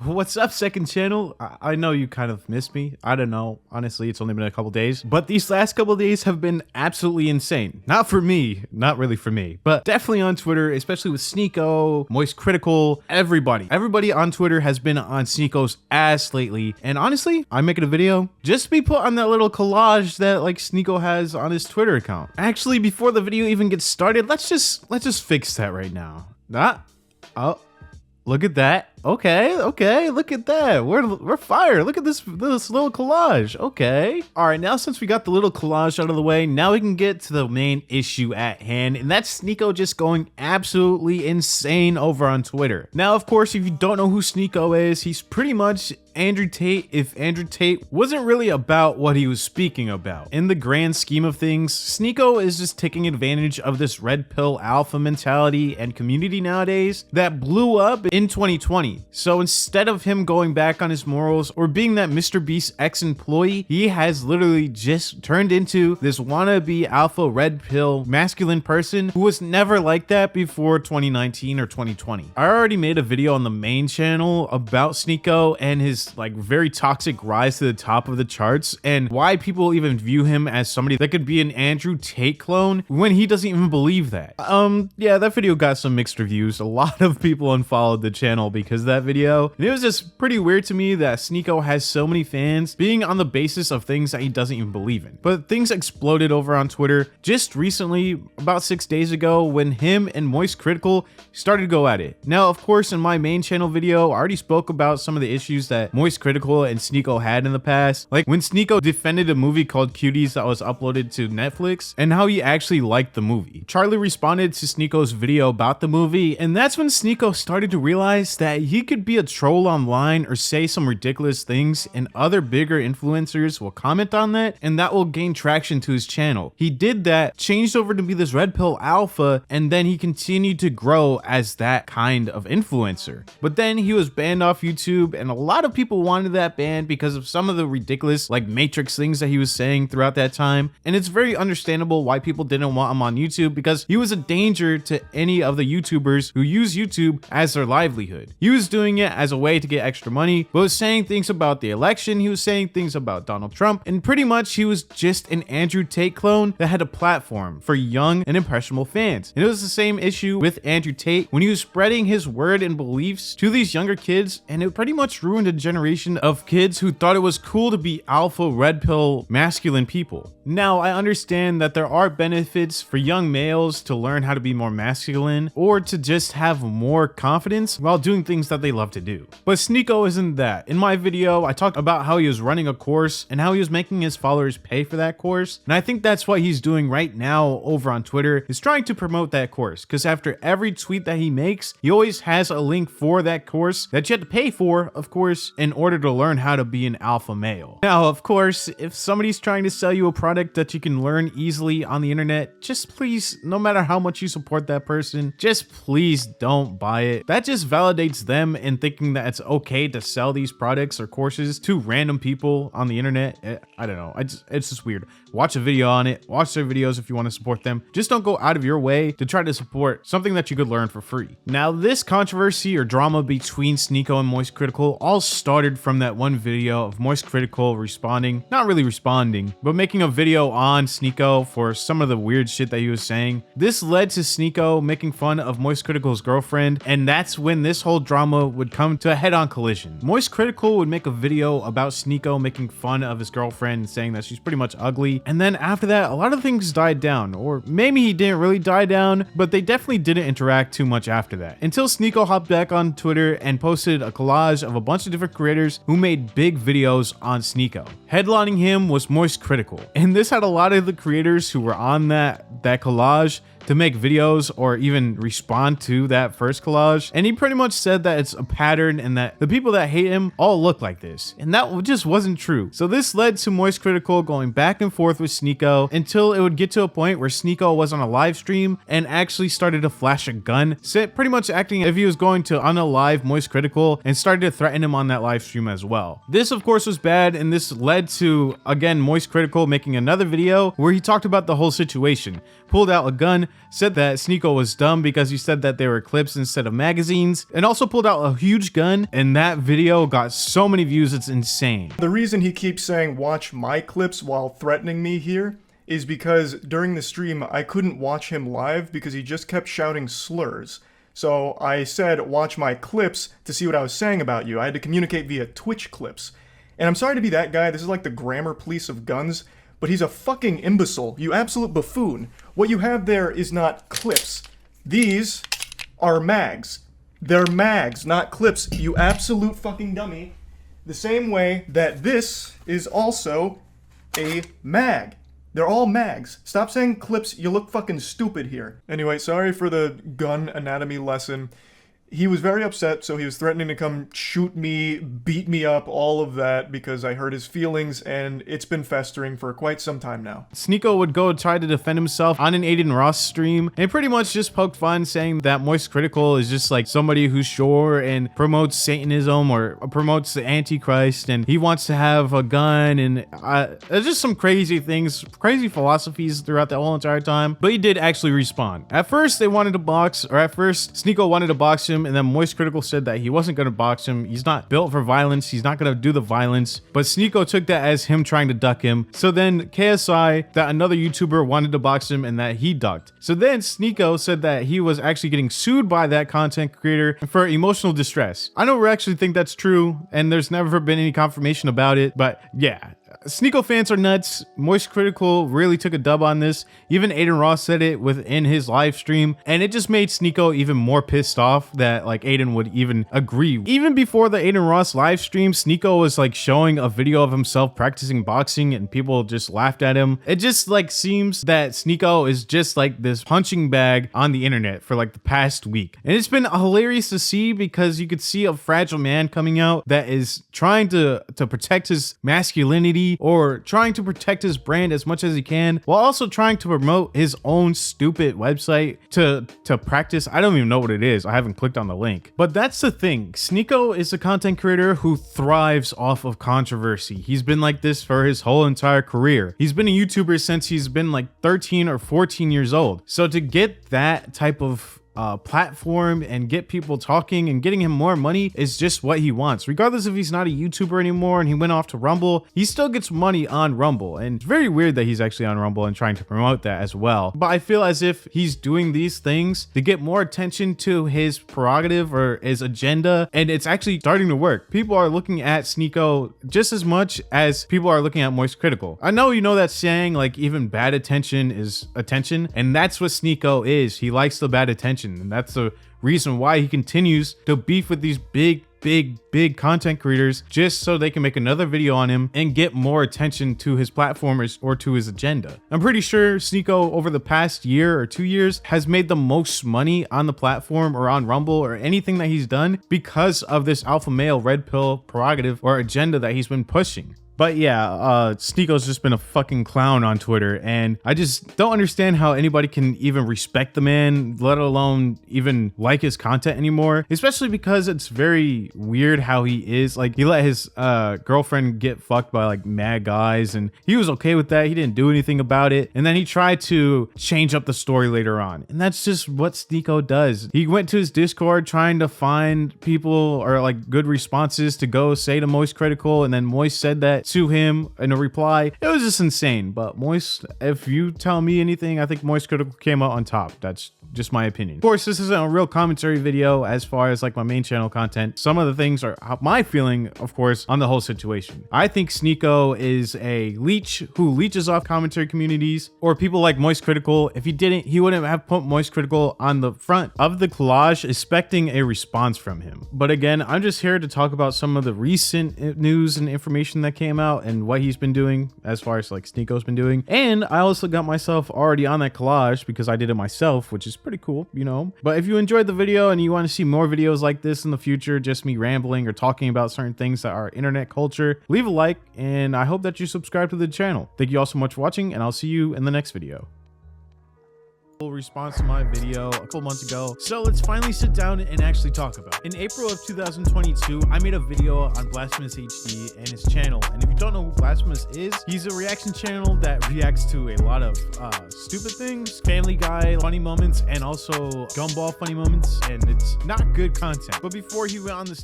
What's up, second channel? I know you kind of missed me. I don't know. Honestly, it's only been a couple days, but these last couple days have been absolutely insane. Not for me, not really for me, but definitely on Twitter, especially with Sneako, MoistCritikal, everybody. Everybody on Twitter has been on Sneako's ass lately. And honestly, I'm making a video just to be put on that little collage that like Sneako has on his Twitter account. Actually, before the video even gets started, let's just fix that right now. Oh, look at that. Okay, look at that. We're fire. Look at this little collage. Okay. All right, now since we got the little collage out of the way, now we can get to the main issue at hand, and that's Sneako just going absolutely insane over on Twitter. Now, of course, if you don't know who Sneako is, he's pretty much Andrew Tate if Andrew Tate wasn't really about what he was speaking about. In the grand scheme of things, Sneako is just taking advantage of this red pill alpha mentality and community nowadays that blew up in 2020. So instead of him going back on his morals or being that Mr. Beast ex-employee, he has literally just turned into this wannabe alpha red pill masculine person who was never like that before 2019 or 2020. I already made a video on the main channel about Sneako and his like very toxic rise to the top of the charts and why people even view him as somebody that could be an Andrew Tate clone when he doesn't even believe that. Yeah, that video got some mixed reviews. A lot of people unfollowed the channel because of that video. And it was just pretty weird to me that Sneako has so many fans being on the basis of things that he doesn't even believe in. But things exploded over on Twitter just recently, about 6 days ago, when him and MoistCritikal started to go at it. Now, of course, in my main channel video, I already spoke about some of the issues that MoistCritikal and Sneako had in the past, like when Sneako defended a movie called Cuties that was uploaded to Netflix and how he actually liked the movie. Charlie responded to Sneako's video about the movie, and that's when Sneako started to realize that he could be a troll online or say some ridiculous things and other bigger influencers will comment on that and that will gain traction to his channel. He did that, changed over to be this red pill alpha, and then he continued to grow as that kind of influencer. But then he was banned off YouTube, and a lot of people wanted that ban because of some of the ridiculous like Matrix things that he was saying throughout that time. And it's very understandable why people didn't want him on YouTube, because he was a danger to any of the YouTubers who use YouTube as their livelihood. He was doing it as a way to get extra money, but was saying things about the election, he was saying things about Donald Trump, and pretty much he was just an Andrew Tate clone that had a platform for young and impressionable fans. And it was the same issue with Andrew Tate when he was spreading his word and beliefs to these younger kids, and it pretty much ruined a generation of kids who thought it was cool to be alpha red pill masculine people. Now, I understand that there are benefits for young males to learn how to be more masculine or to just have more confidence while doing things that they love to do. But Sneako isn't that. In my video, I talked about how he was running a course and how he was making his followers pay for that course. And I think that's what he's doing right now over on Twitter, is trying to promote that course, because after every tweet that he makes, he always has a link for that course that you have to pay for, of course, in order to learn how to be an alpha male. Now, of course, if somebody's trying to sell you a product that you can learn easily on the internet, just please, no matter how much you support that person, just please don't buy it. That just validates them in thinking that it's okay to sell these products or courses to random people on the internet. I don't know. It's just weird. Watch a video on it. Watch their videos if you want to support them. Just don't go out of your way to try to support something that you could learn for free. Now, this controversy or drama between Sneako and MoistCritikal all started from that one video of MoistCritikal responding, not really responding, but making a video on Sneako for some of the weird shit that he was saying. This led to Sneako making fun of MoistCritikal's girlfriend, and that's when this whole drama would come to a head-on collision. MoistCritikal would make a video about Sneako making fun of his girlfriend and saying that she's pretty much ugly, and then after that, a lot of things died down, or maybe he didn't really die down, but they definitely didn't interact too much after that, until Sneako hopped back on Twitter and posted a collage of a bunch of different creators who made big videos on Sneako. Headlining him was MoistCritikal, and this had a lot of the creators who were on that collage to make videos or even respond to that first collage. And he pretty much said that it's a pattern and that the people that hate him all look like this. And that just wasn't true. So this led to MoistCritikal going back and forth with Sneako until it would get to a point where Sneako was on a live stream and actually started to flash a gun, pretty much acting as if he was going to unalive MoistCritikal, and started to threaten him on that live stream as well. This of course was bad, and this led to, again, MoistCritikal making another video where he talked about the whole situation, pulled out a gun, said that Sneako was dumb because he said that they were clips instead of magazines, and also pulled out a huge gun, and that video got so many views, it's insane. The reason he keeps saying watch my clips while threatening me here is because during the stream I couldn't watch him live because he just kept shouting slurs. So I said watch my clips to see what I was saying about you. I had to communicate via Twitch clips. And I'm sorry to be that guy, this is like the grammar police of guns, but he's a fucking imbecile, you absolute buffoon. What you have there is not clips. These are mags. They're mags, not clips, you absolute fucking dummy. The same way that this is also a mag. They're all mags. Stop saying clips, you look fucking stupid here. Anyway, sorry for the gun anatomy lesson. He was very upset, so he was threatening to come shoot me, beat me up, all of that, because I hurt his feelings, and it's been festering for quite some time now. Sneako would go try to defend himself on an Adin Ross stream, and pretty much just poked fun, saying that MoistCritikal is just like somebody who's sure and promotes Satanism or promotes the Antichrist, and he wants to have a gun, and there's just some crazy things, crazy philosophies throughout the whole entire time. But he did actually respond. At first, Sneako wanted to box him, and then MoistCritikal said that he wasn't going to box him. He's not built for violence. He's not going to do the violence. But Sneako took that as him trying to duck him. So then KSI, that another YouTuber, wanted to box him and that he ducked. So then Sneako said that he was actually getting sued by that content creator for emotional distress. I don't actually think that's true, and there's never been any confirmation about it, but yeah. Sneako fans are nuts. MoistCritikal really took a dub on this. Even Adin Ross said it within his live stream, and it just made Sneako even more pissed off that like Adin would even agree. Even before the Adin Ross live stream, Sneako was like showing a video of himself practicing boxing, and people just laughed at him. It just like seems that Sneako is just like this punching bag on the internet for like the past week, and it's been hilarious to see because you could see a fragile man coming out that is trying to protect his masculinity or trying to protect his brand as much as he can, while also trying to promote his own stupid website to practice. I don't even know what it is. I haven't clicked on the link. But that's the thing. Sneako is a content creator who thrives off of controversy. He's been like this for his whole entire career. He's been a YouTuber since he's been like 13 or 14 years old. So to get that type of platform and get people talking and getting him more money is just what he wants. Regardless if he's not a YouTuber anymore and he went off to Rumble, he still gets money on Rumble. And it's very weird that he's actually on Rumble and trying to promote that as well. But I feel as if he's doing these things to get more attention to his prerogative or his agenda, and it's actually starting to work. People are looking at Sneako just as much as people are looking at MoistCritikal. I know you know that saying, like even bad attention is attention, and that's what Sneako is. He likes the bad attention. And that's the reason why he continues to beef with these big content creators just so they can make another video on him and get more attention to his platform or to his agenda. I'm pretty sure Sneako over the past year or 2 years has made the most money on the platform or on Rumble or anything that he's done because of this alpha male red pill prerogative or agenda that he's been pushing. But yeah, Sneako's just been a fucking clown on Twitter, and I just don't understand how anybody can even respect the man, let alone even like his content anymore, especially because it's very weird how he is. Like, he let his girlfriend get fucked by like mad guys, and he was okay with that. He didn't do anything about it, and then he tried to change up the story later on, and that's just what Sneako does. He went to his Discord trying to find people or like good responses to go say to MoistCritikal, and then Moist said that to him in a reply. It was just insane. But Moist, if you tell me anything, I think MoistCritikal came out on top. That's just my opinion. Of course, this isn't a real commentary video as far as like my main channel content. Some of the things are my feeling, of course, on the whole situation. I think Sneako is a leech who leeches off commentary communities or people like MoistCritikal. If he didn't, he wouldn't have put MoistCritikal on the front of the collage expecting a response from him. But again, I'm just here to talk about some of the recent news and information that came out and what he's been doing as far as like Sneako's been doing. And I also got myself already on that collage because I did it myself, which is pretty cool, you know. But if you enjoyed the video and you want to see more videos like this in the future, just me rambling or talking about certain things that are internet culture, leave a like, and I hope that you subscribe to the channel. Thank you all so much for watching, and I'll see you in the next video. response to my video a couple months ago, so let's finally sit down and actually talk about it. In April of 2022, I made a video on Blasphemous HD and his channel, and if you don't know who Blasphemous is, he's a reaction channel that reacts to a lot of stupid things, Family Guy funny moments, and also Gumball funny moments, and it's not good content. But before he went on the